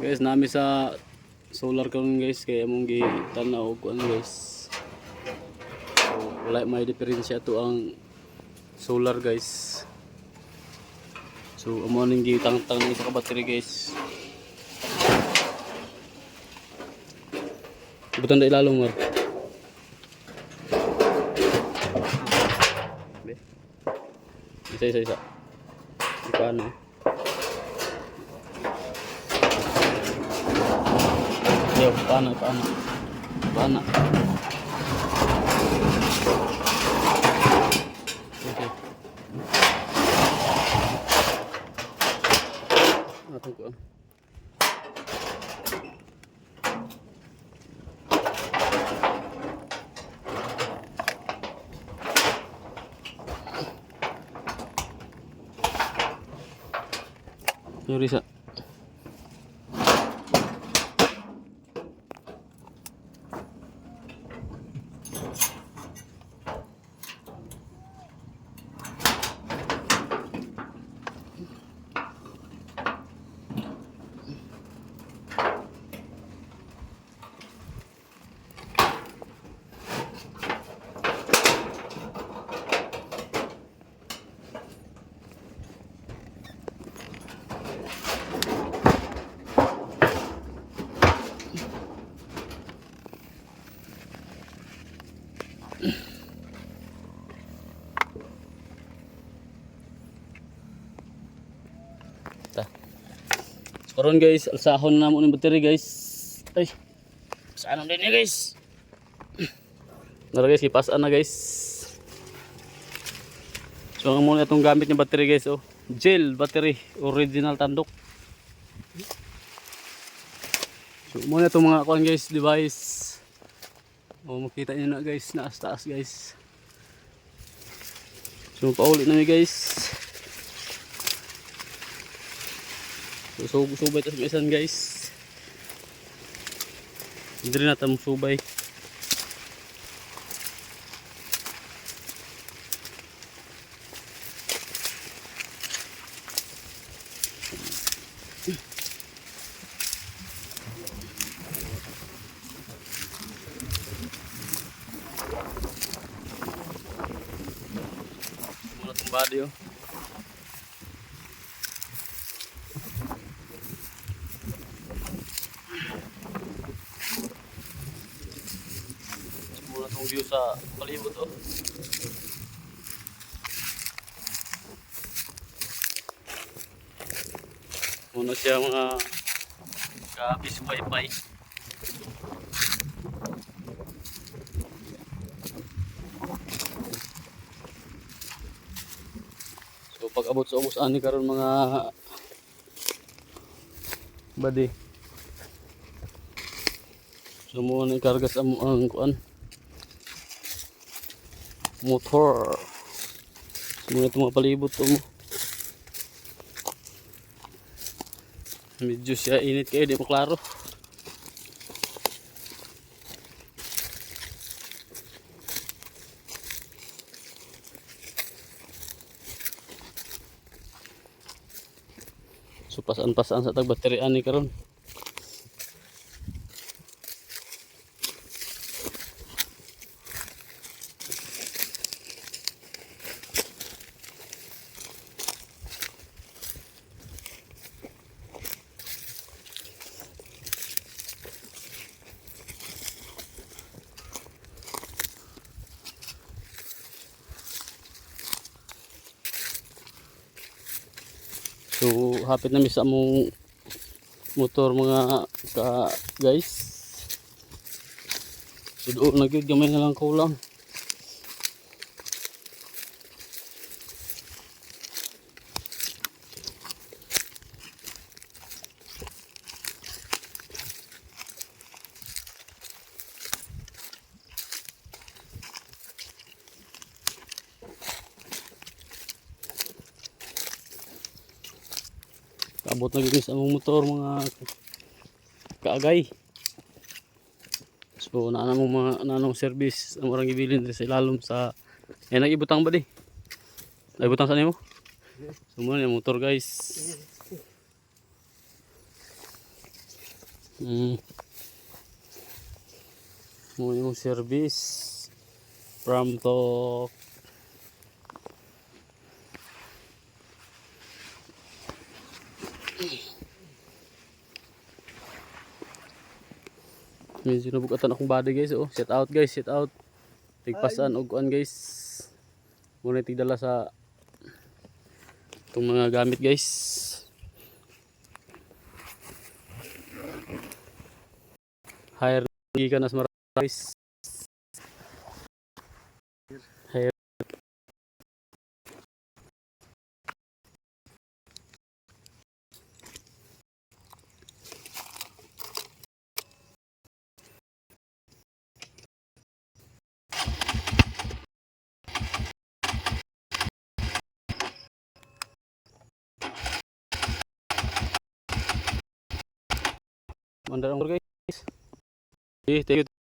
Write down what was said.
Guys, nami sa solar karon guys kaya among gitanaw ko ano guys. So, wala may diferensya to ang solar guys. So amo ning gitang-tang isa ka battery guys. Butan da ilalong mar. Isa. Paano? Yo, paano? Okay. Atong ko. Risa. Karon guys, alsahon na mo ng battery guys. Ay. Saan din niya guys? Nara guys, ipasaan na guys. So ang muna itong gamit ng battery guys, oh. Gel battery, original tandok. So muna itong mga kuan guys, device. Oh, makita niyo na guys, naas-taas guys. So paulit na guys. So subay tas isan guys. Hindi na tamo subay. Muna tong body oh. Muna tong view sa palibot oh. Muna siya mga kabis wifi. So pag abot sa ubos ani karon mga body. So muna ikarga sa ang kuan motor. So muna itong mga palibot to mo. Medyo siya init kayo, di mo klaro. So pasan-pasan sa tag battery ani karon. So hapit na mi sa among motor mga ka guys. So doon na gyud gamay na lang kulang. Abot na gyud sa among motor mga kaagay. So naa mo mga nanong service ang orang gibilin diri sa ilalom sa nagibutang ba di? Nagibutang sa nimo? So mo yung motor guys. Mm. Mo yung service from to medyo nabugatan akong body guys. Oh, set out guys, set out. Tigpasan og kuan guys. Muna tigdala sa itong mga gamit guys. Hire gikan nas marami guys. Hire. Mandar ang guys. Thank you.